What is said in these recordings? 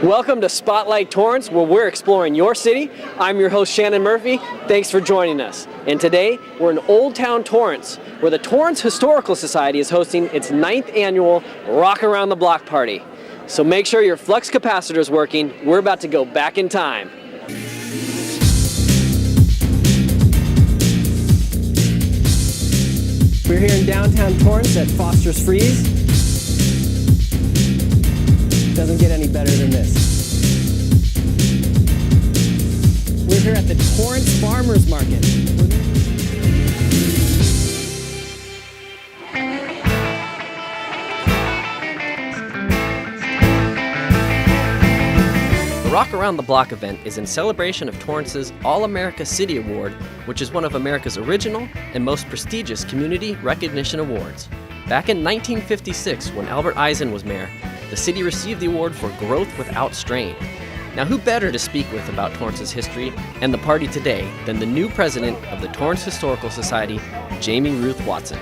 Welcome to Spotlight Torrance, where we're exploring your city. I'm your host, Shannon Murphy. Thanks for joining us. And today, we're in Old Town Torrance, where the Torrance Historical Society is hosting its 9th annual Rock Around the Block party. So make sure your flux capacitor's working. We're about to go back in time. We're here in downtown Torrance at Foster's Freeze. Doesn't get any better than this. We're here at the Torrance Farmers Market. The Rock Around the Block event is in celebration of Torrance's All-America City Award, which is one of America's original and most prestigious community recognition awards. Back in 1956, when Albert Eisen was mayor, the city received the award for growth without strain. Now, who better to speak with about Torrance's history and the party today than the new president of the Torrance Historical Society, Jamie Ruth Watson.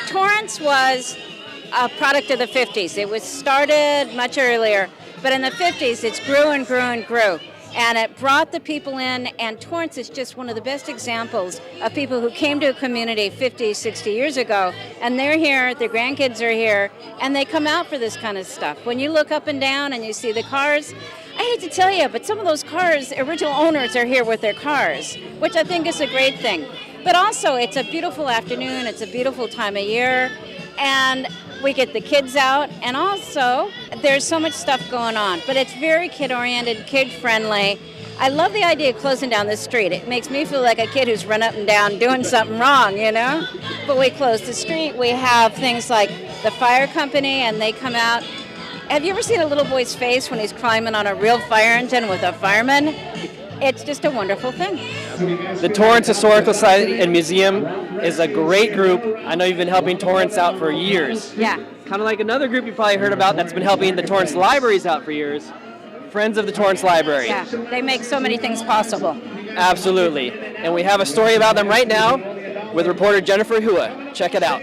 Torrance was a product of the 50s. It was started much earlier, but in the 50s it grew and grew and grew. And it brought the people in, and Torrance is just one of the best examples of people who came to a community 50, 60 years ago, and they're here, their grandkids are here, and they come out for this kind of stuff. When you look up and down and you see the cars, I hate to tell you, but some of those cars, original owners are here with their cars, which I think is a great thing. But also, it's a beautiful afternoon, it's a beautiful time of year, and we get the kids out, and also there's so much stuff going on, but it's very kid-oriented, kid-friendly. I love the idea of closing down this street. It makes me feel like a kid who's run up and down doing something wrong, you know? But we close the street. We have things like the fire company, and they come out. Have you ever seen a little boy's face when he's climbing on a real fire engine with a fireman? It's just a wonderful thing. The Torrance Historical Society and Museum is a great group. I know you've been helping Torrance out for years. Yeah. Kind of like another group you probably heard about that's been helping the Torrance Libraries out for years. Friends of the Torrance Library. Yeah, they make so many things possible. Absolutely. And we have a story about them right now with reporter Jennifer Hua. Check it out.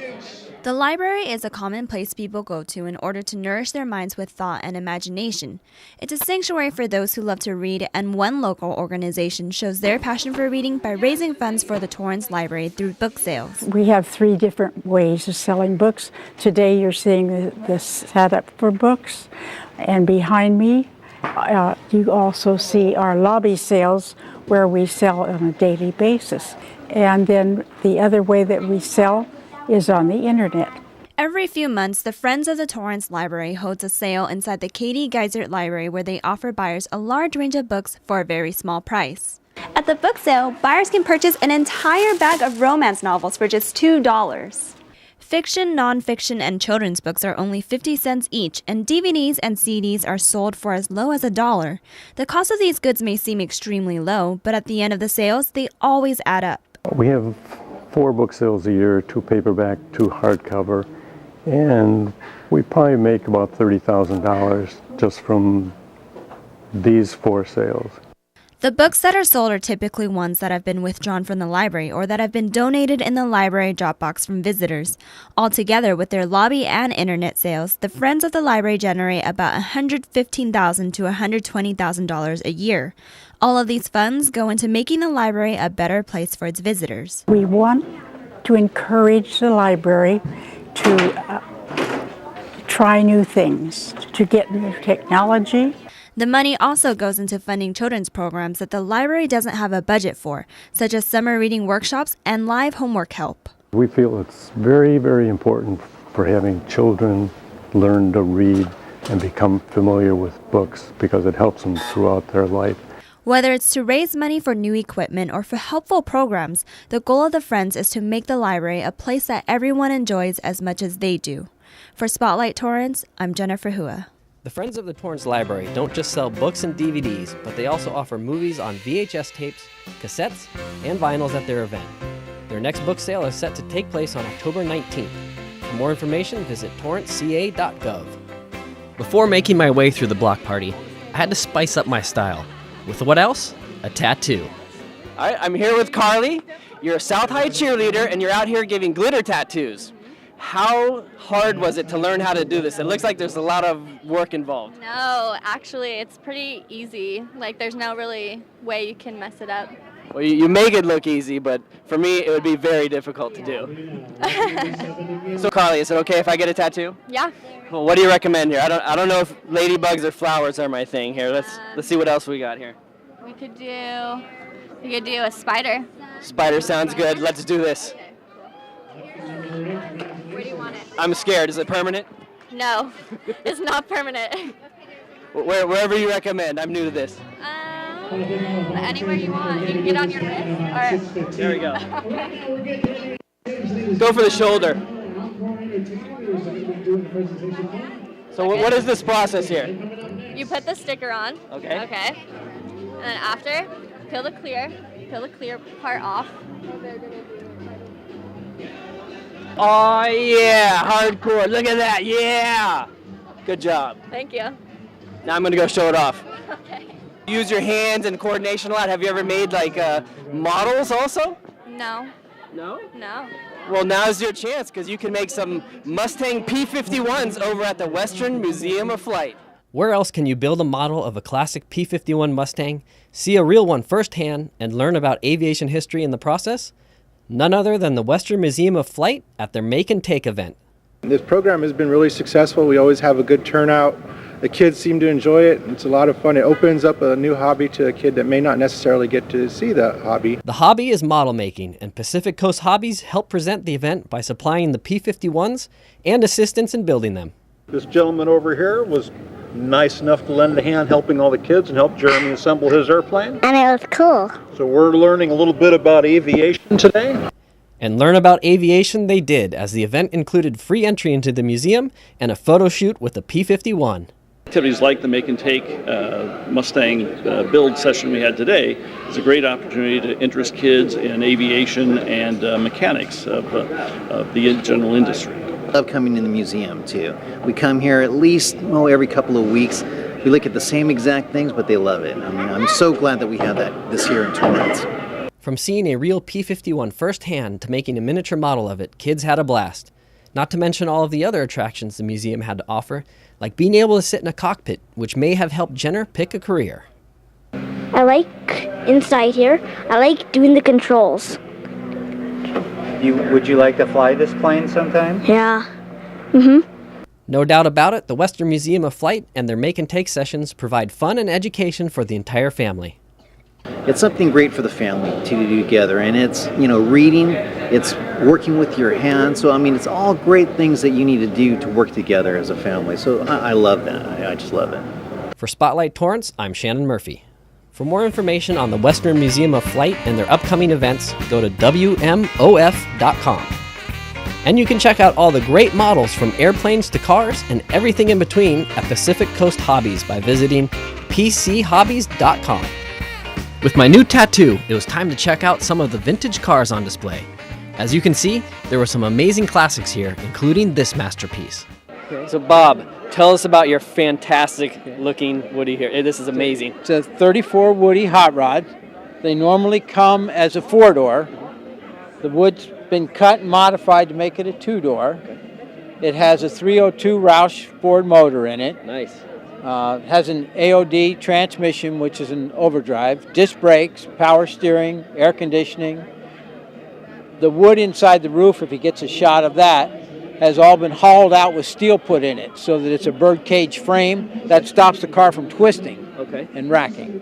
The library is a common place people go to in order to nourish their minds with thought and imagination. It's a sanctuary for those who love to read, and one local organization shows their passion for reading by raising funds for the Torrance Library through book sales. We have 3 different ways of selling books. Today you're seeing the setup for books, and behind me you also see our lobby sales where we sell on a daily basis. And then the other way that we sell is on the internet. Every few months, the Friends of the Torrance Library holds a sale inside the Katie Geisert Library where they offer buyers a large range of books for a very small price. At the book sale, buyers can purchase an entire bag of romance novels for just $2. Fiction, nonfiction, and children's books are only 50 cents each, and DVDs and CDs are sold for as low as $1. The cost of these goods may seem extremely low, but at the end of the sales, they always add up. We have 4 book sales a year, 2 paperback, 2 hardcover, and we probably make about $30,000 just from these 4 sales. The books that are sold are typically ones that have been withdrawn from the library or that have been donated in the library drop box from visitors. Altogether, with their lobby and internet sales, the Friends of the Library generate about $115,000 to $120,000 a year. All of these funds go into making the library a better place for its visitors. We want to encourage the library to try new things, to get new technology. The money also goes into funding children's programs that the library doesn't have a budget for, such as summer reading workshops and live homework help. We feel it's very, very important for having children learn to read and become familiar with books because it helps them throughout their life. Whether it's to raise money for new equipment or for helpful programs, the goal of the Friends is to make the library a place that everyone enjoys as much as they do. For Spotlight Torrance, I'm Jennifer Hua. The Friends of the Torrance Library don't just sell books and DVDs, but they also offer movies on VHS tapes, cassettes, and vinyls at their event. Their next book sale is set to take place on October 19th. For more information, visit torranceca.gov. Before making my way through the block party, I had to spice up my style. With what else? A tattoo. All right, I'm here with Carly. You're a South High cheerleader, and you're out here giving glitter tattoos. How hard was it to learn how to do this? It looks like there's a lot of work involved. No, actually, it's pretty easy. Like, there's no really way you can mess it up. Well, you make it look easy, but for me, it would be very difficult to do. So, Carly, is it okay if I get a tattoo? Yeah. Well, what do you recommend here? I don't know if ladybugs or flowers are my thing here. Let's see what else we got here. We could do a spider. Spider sounds good. Let's do this. Where do you want it? I'm scared. Is it permanent? No, it's not permanent. Wherever you recommend. I'm new to this. Anywhere you want. You can get on your wrist. Or... There we go. Go for the shoulder. So what is this process here? You put the sticker on. Okay. Okay. And then after, peel the clear part off. Oh yeah, hardcore. Look at that. Yeah. Good job. Thank you. Now I'm gonna go show it off. Okay. Use your hands and coordination a lot. Have you ever made like models also? No. No? No. Well, now's your chance because you can make some Mustang P-51s over at the Western Museum of Flight. Where else can you build a model of a classic P-51 Mustang, see a real one firsthand, and learn about aviation history in the process? None other than the Western Museum of Flight at their Make and Take event. This program has been really successful. We always have a good turnout. The kids seem to enjoy it. It's a lot of fun. It opens up a new hobby to a kid that may not necessarily get to see the hobby. The hobby is model making, and Pacific Coast Hobbies help present the event by supplying the P-51s and assistance in building them. This gentleman over here was nice enough to lend a hand helping all the kids and help Jeremy assemble his airplane. And it was cool. So we're learning a little bit about aviation today. And learn about aviation they did, as the event included free entry into the museum and a photo shoot with the P-51. Activities like the Make and Take Mustang build session we had today is a great opportunity to interest kids in aviation and mechanics of the general industry. I love coming in the museum too. We come here at least every couple of weeks. We look at the same exact things, but they love it. I mean, I'm so glad that we have this here in Torrance. From seeing a real P-51 firsthand to making a miniature model of it, kids had a blast. Not to mention all of the other attractions the museum had to offer, like being able to sit in a cockpit, which may have helped Jenner pick a career. I like inside here. I like doing the controls. Would you like to fly this plane sometime? Yeah. No doubt about it, the Western Museum of Flight and their Make and Take sessions provide fun and education for the entire family. It's something great for the family to do together, and it's, reading, it's working with your hands. So, I mean, it's all great things that you need to do to work together as a family. So I love that. I just love it. For Spotlight Torrance, I'm Shannon Murphy. For more information on the Western Museum of Flight and their upcoming events, go to WMOF.com. And you can check out all the great models from airplanes to cars and everything in between at Pacific Coast Hobbies by visiting PCHobbies.com. With my new tattoo, it was time to check out some of the vintage cars on display. As you can see, there were some amazing classics here, including this masterpiece. Okay. So Bob, tell us about your fantastic looking Woody here. This is amazing. It's a 34 Woody hot rod. They normally come as a 4-door. The wood's been cut and modified to make it a 2-door. It has a 302 Roush Ford motor in it. Nice. It has an AOD transmission, which is an overdrive, disc brakes, power steering, air conditioning. The wood inside the roof, if he gets a shot of that, has all been hauled out with steel put in it so that it's a bird cage frame that stops the car from twisting and racking.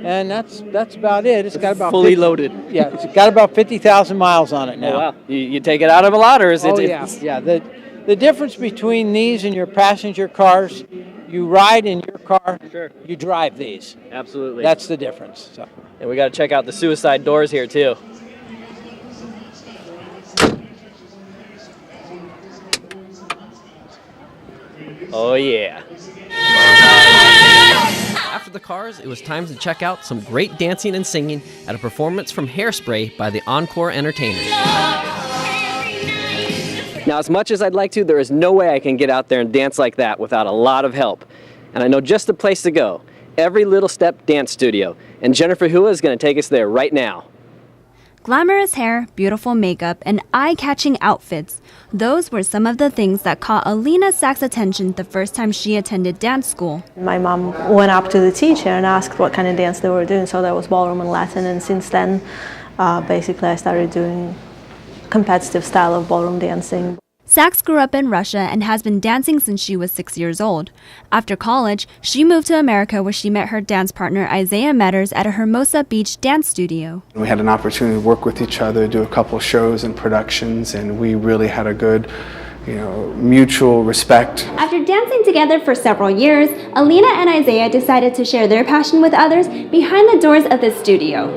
And that's about it. It's got about fully loaded. Yeah, it's got about 50,000 miles on it now. Oh, wow. You take it out of a lot, or is it? Oh, yeah. Yeah. The difference between these and your passenger cars, you ride in your car, you drive these. Absolutely. That's the difference. So. And we got to check out the suicide doors here too. Oh yeah. After the cars, it was time to check out some great dancing and singing at a performance from Hairspray by the Encore Entertainers. Now, as much as I'd like to, there is no way I can get out there and dance like that without a lot of help. And I know just the place to go, Every Little Step Dance Studio. And Jennifer Hua is going to take us there right now. Glamorous hair, beautiful makeup, and eye-catching outfits. Those were some of the things that caught Alina Sack's attention the first time she attended dance school. My mom went up to the teacher and asked what kind of dance they were doing, so that was ballroom and Latin, and since then, basically I started doing competitive style of ballroom dancing. Sachs grew up in Russia and has been dancing since she was 6 years old. After college, she moved to America where she met her dance partner Isaiah Metters at a Hermosa Beach dance studio. We had an opportunity to work with each other, do a couple shows and productions, and we really had a good, mutual respect. After dancing together for several years, Alina and Isaiah decided to share their passion with others behind the doors of the studio.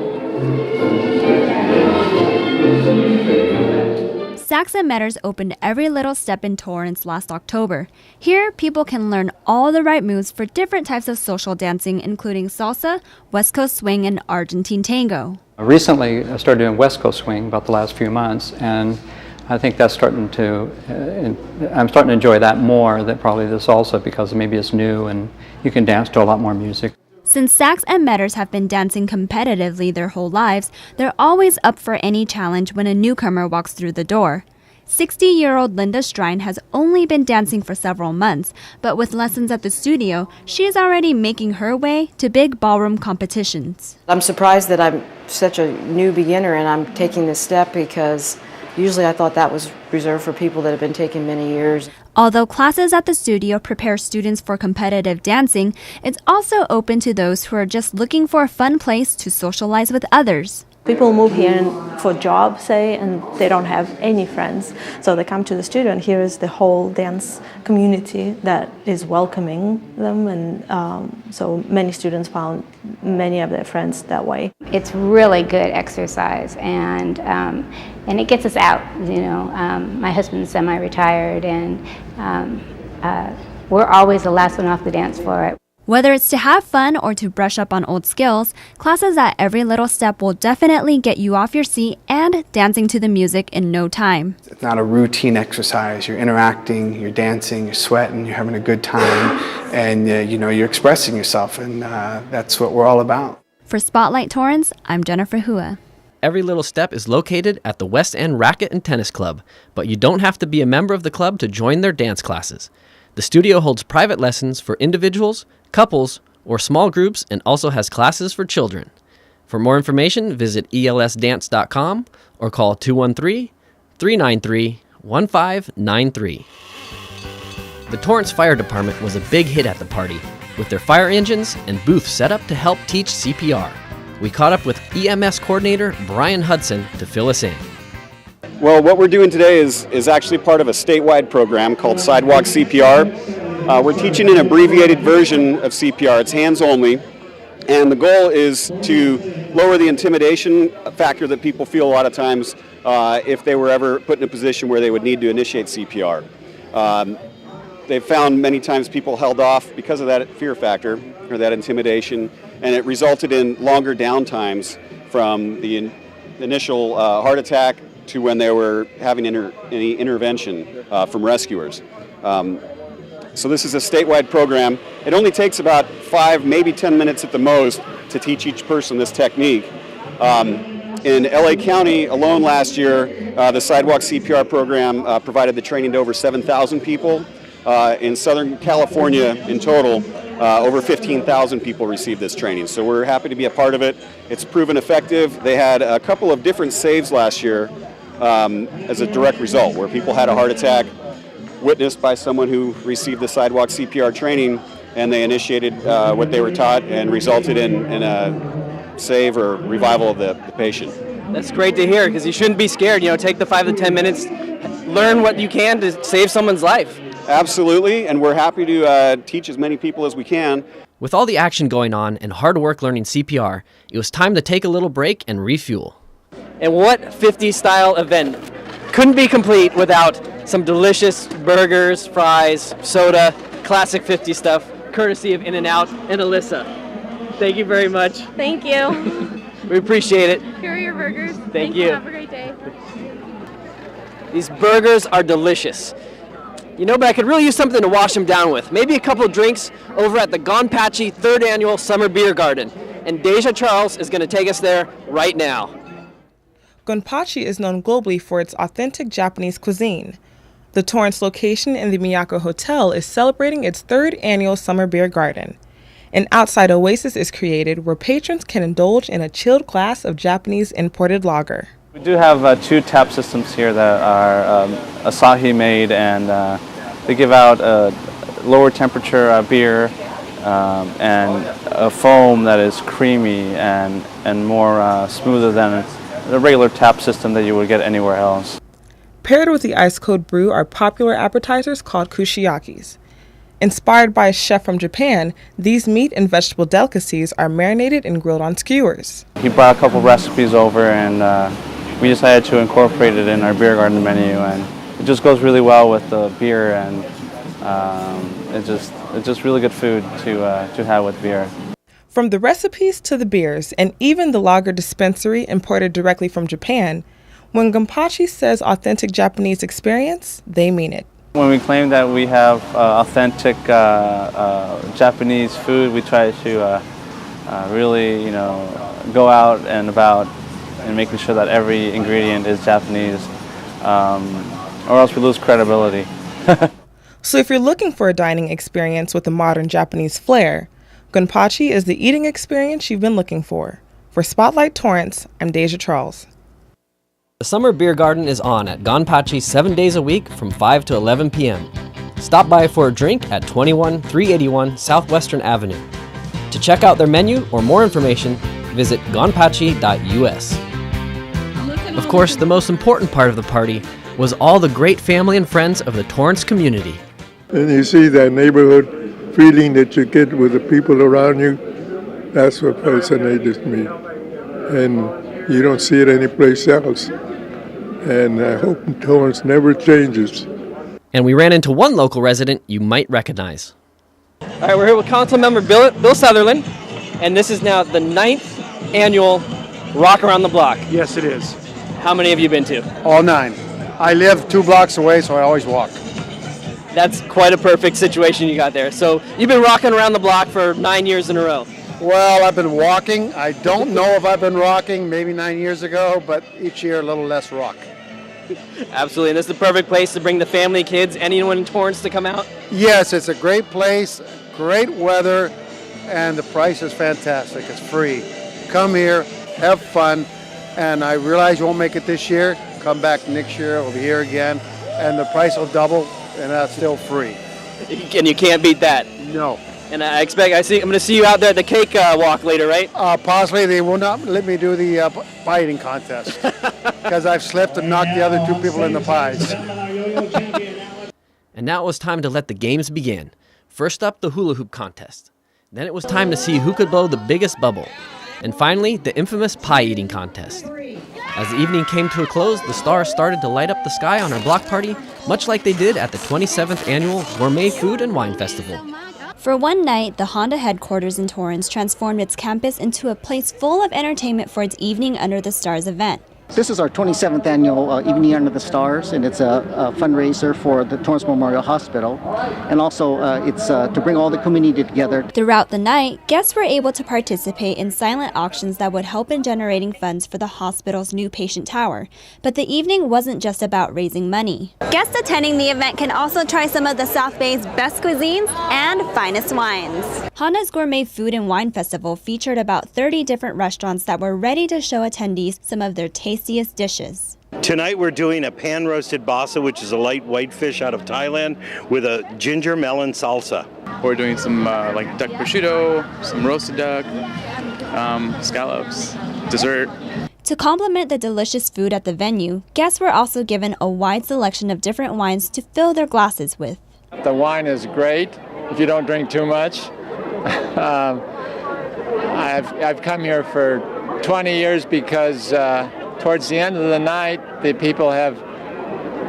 Sachs and Metters opened Every Little Step in Torrance last October. Here, people can learn all the right moves for different types of social dancing, including salsa, West Coast swing, and Argentine tango. Recently, I started doing West Coast swing about the last few months, and I think that's I'm starting to enjoy that more than probably the salsa because maybe it's new and you can dance to a lot more music. Since Sachs and Metters have been dancing competitively their whole lives, they're always up for any challenge when a newcomer walks through the door. 60-year-old Linda Strine has only been dancing for several months, but with lessons at the studio, she is already making her way to big ballroom competitions. I'm surprised that I'm such a new beginner and I'm taking this step because usually I thought that was reserved for people that have been taking many years. Although classes at the studio prepare students for competitive dancing, it's also open to those who are just looking for a fun place to socialize with others. People move here for jobs, say, and they don't have any friends. So they come to the studio, and here is the whole dance community that is welcoming them. And so many students found many of their friends that way. It's really good exercise, and it gets us out. My husband's semi-retired, and we're always the last one off the dance floor. Whether it's to have fun or to brush up on old skills, classes at Every Little Step will definitely get you off your seat and dancing to the music in no time. It's not a routine exercise. You're interacting, you're dancing, you're sweating, you're having a good time, and you're expressing yourself, and that's what we're all about. For Spotlight Torrance, I'm Jennifer Hua. Every Little Step is located at the West End Racket and Tennis Club, but you don't have to be a member of the club to join their dance classes. The studio holds private lessons for individuals, couples, or small groups, and also has classes for children. For more information, visit elsdance.com or call 213-393-1593. The Torrance Fire Department was a big hit at the party, with their fire engines and booths set up to help teach CPR. We caught up with EMS coordinator Brian Hudson to fill us in. Well, what we're doing today is actually part of a statewide program called Sidewalk CPR. We're teaching an abbreviated version of CPR. It's hands only, and the goal is to lower the intimidation factor that people feel a lot of times if they were ever put in a position where they would need to initiate CPR. They've found many times people held off because of that fear factor or that intimidation, and it resulted in longer downtimes from the initial heart attack to when they were having any intervention from rescuers. So this is a statewide program. It only takes about 5, maybe 10 minutes at the most to teach each person this technique. In LA County alone last year, the Sidewalk CPR program provided the training to over 7,000 people. In Southern California, in total, over 15,000 people received this training. So we're happy to be a part of it. It's proven effective. They had a couple of different saves last year as a direct result, where people had a heart attack witnessed by someone who received the Sidewalk CPR training, and they initiated what they were taught and resulted in a save or revival of the patient. That's great to hear, because you shouldn't be scared. Take the 5 to 10 minutes, learn what you can to save someone's life. Absolutely, and we're happy to teach as many people as we can. With all the action going on and hard work learning CPR, it was time to take a little break and refuel. And what 50s style event couldn't be complete without some delicious burgers, fries, soda, classic 50s stuff, courtesy of In-N-Out and Alyssa. Thank you very much. Thank you. We appreciate it. Here are your burgers. Thank you. Have a great day. These burgers are delicious. But I could really use something to wash them down with. Maybe a couple drinks over at the GunPachi 3rd Annual Summer Beer Garden. And Deja Charles is going to take us there right now. GunPachi is known globally for its authentic Japanese cuisine. The Torrance location in the Miyako Hotel is celebrating its 3rd annual Summer Beer Garden. An outside oasis is created where patrons can indulge in a chilled glass of Japanese imported lager. We do have 2 tap systems here that are Asahi made, and they give out a lower temperature beer and a foam that is creamy and more smoother than the regular tap system that you would get anywhere else. Paired with the ice cold brew are popular appetizers called kushiyakis. Inspired by a chef from Japan, these meat and vegetable delicacies are marinated and grilled on skewers. He brought a couple recipes over, and we decided to incorporate it in our beer garden menu, and it just goes really well with the beer, and it's just really good food to have with beer. From the recipes to the beers, and even the lager dispensary imported directly from Japan, when GunPachi says authentic Japanese experience, they mean it. When we claim that we have authentic Japanese food, we try to really, go out and about and making sure that every ingredient is Japanese, or else we lose credibility. So if you're looking for a dining experience with a modern Japanese flair, GunPachi is the eating experience you've been looking for. For Spotlight Torrance, I'm Deja Charles. The Summer Beer Garden is on at GunPachi 7 days a week from 5 to 11 p.m. Stop by for a drink at 21381 Southwestern Avenue. To check out their menu or more information, visit gunpachi.us. Of course, the most important part of the party was all the great family and friends of the Torrance community. And you see that neighborhood feeling that you get with the people around you, that's what fascinates me. And you don't see it anyplace else. And I hope Torrance never changes. And we ran into one local resident you might recognize. All right, we're here with Council Member Bill Sutherland, and this is now the 9th annual Rock Around the Block. Yes, it is. How many have you been to? All 9. I live 2 blocks away, so I always walk. That's quite a perfect situation you got there. So you've been rocking around the block for 9 years in a row. Well, I've been walking. I don't know if I've been rocking maybe 9 years ago, but each year a little less rock. Absolutely, and this is the perfect place to bring the family, kids, anyone in Torrance to come out? Yes, it's a great place, great weather, and the price is fantastic. It's free. Come here, have fun, and I realize you won't make it this year. Come back next year, we'll be here again, and the price will double, and that's still free. And you can't beat that. No. And I'm going to see you out there at the cake walk later, right? Possibly. They will not let me do the pie eating contest because I've slipped and knocked the other 2 people in the pies. And now it was time to let the games begin. First up, the hula hoop contest. Then it was time to see who could blow the biggest bubble. And finally, the infamous pie eating contest. As the evening came to a close, the stars started to light up the sky on our block party, much like they did at the 27th Annual Gourmet Food and Wine Festival. For one night, the Honda headquarters in Torrance transformed its campus into a place full of entertainment for its Evening Under the Stars event. This is our 27th annual Evening Under the Stars, and it's a fundraiser for the Torrance Memorial Hospital. And also, it's to bring all the community together. Throughout the night, guests were able to participate in silent auctions that would help in generating funds for the hospital's new patient tower. But the evening wasn't just about raising money. Guests attending the event can also try some of the South Bay's best cuisines and finest wines. Honda's Gourmet Food and Wine Festival featured about 30 different restaurants that were ready to show attendees some of their tastiest dishes. Tonight we're doing a pan-roasted basa, which is a light white fish out of Thailand with a ginger melon salsa. We're doing some like duck prosciutto, some roasted duck, scallops, dessert. To complement the delicious food at the venue, guests were also given a wide selection of different wines to fill their glasses with. The wine is great if you don't drink too much. I've come here for 20 years because towards the end of the night, the people have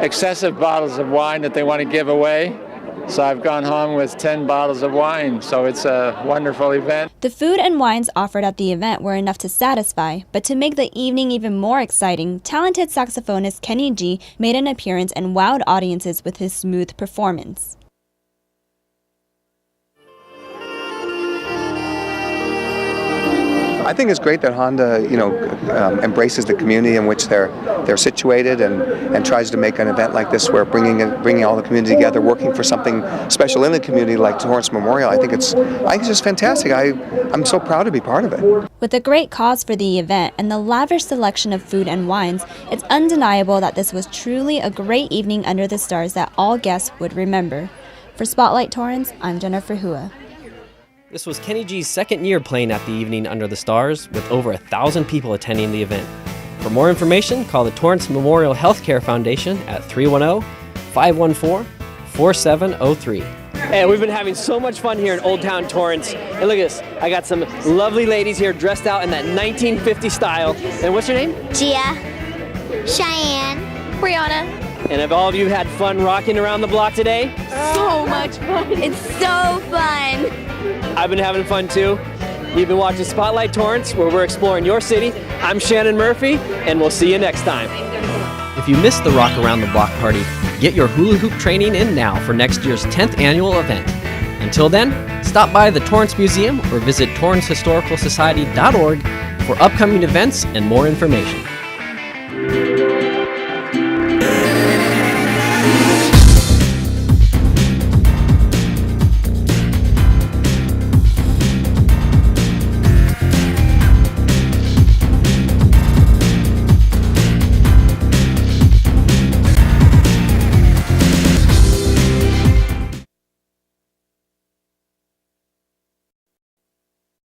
excessive bottles of wine that they want to give away. So I've gone home with 10 bottles of wine, so it's a wonderful event. The food and wines offered at the event were enough to satisfy, but to make the evening even more exciting, talented saxophonist Kenny G made an appearance and wowed audiences with his smooth performance. I think it's great that Honda, embraces the community in which they're situated and tries to make an event like this where bringing all the community together, working for something special in the community like Torrance Memorial. I think it's just fantastic. I'm so proud to be part of it. With a great cause for the event and the lavish selection of food and wines, it's undeniable that this was truly a great evening under the stars that all guests would remember. For Spotlight Torrance, I'm Jennifer Hua. This was Kenny G's second year playing at the Evening Under the Stars, with over 1,000 people attending the event. For more information, call the Torrance Memorial Healthcare Foundation at 310-514-4703. Hey, we've been having so much fun here in Old Town Torrance. And look at this, I got some lovely ladies here dressed out in that 1950 style. And what's your name? Gia, Cheyenne, Brianna. And have all of you had fun rocking around the block today? So much fun. It's so fun. I've been having fun too. You've been watching Spotlight Torrance, where we're exploring your city. I'm Shannon Murphy, and we'll see you next time. If you missed the Rock Around the Block party, get your hula hoop training in now for next year's 10th annual event. Until then, stop by the Torrance Museum or visit torrancehistoricalsociety.org for upcoming events and more information.